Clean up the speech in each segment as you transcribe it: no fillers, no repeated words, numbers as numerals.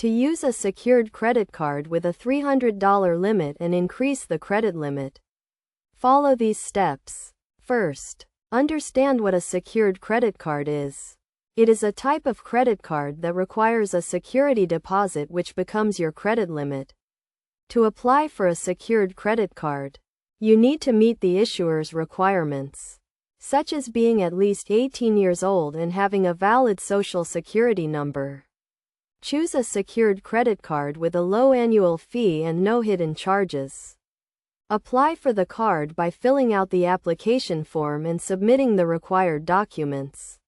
To use a secured credit card with a $300 limit and increase the credit limit, follow these steps. First, understand what a secured credit card is. It is a type of credit card that requires a security deposit which becomes your credit limit. To apply for a secured credit card, you need to meet the issuer's requirements, such as being at least 18 years old and having a valid social security number. Choose a secured credit card with a low annual fee and no hidden charges. Apply for the card by filling out the application form and submitting the required documents.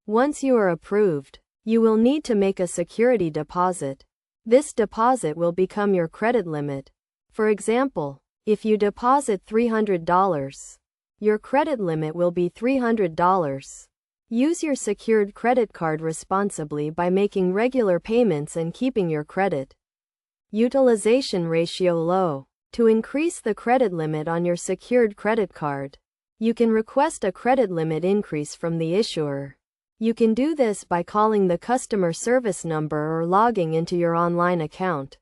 Once you are approved, you will need to make a security deposit. This deposit will become your credit limit. For example, if you deposit $300, your credit limit will be $300. Use your secured credit card responsibly by making regular payments and keeping your credit utilization ratio low. To increase the credit limit on your secured credit card, you can request a credit limit increase from the issuer. You can do this by calling the customer service number or logging into your online account.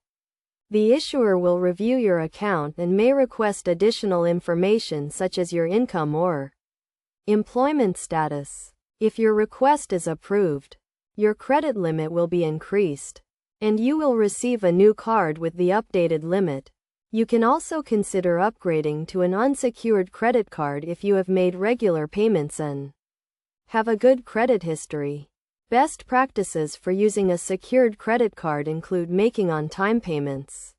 The issuer will review your account and may request additional information such as your income or employment status. If your request is approved, your credit limit will be increased, and you will receive a new card with the updated limit. You can also consider upgrading to an unsecured credit card if you have made regular payments and have a good credit history. Best practices for using a secured credit card include making on-time payments,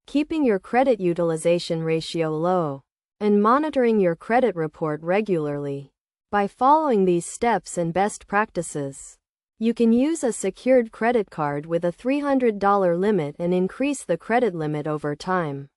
keeping your credit utilization ratio low, and monitoring your credit report regularly. By following these steps and best practices, you can use a secured credit card with a $300 limit and increase the credit limit over time.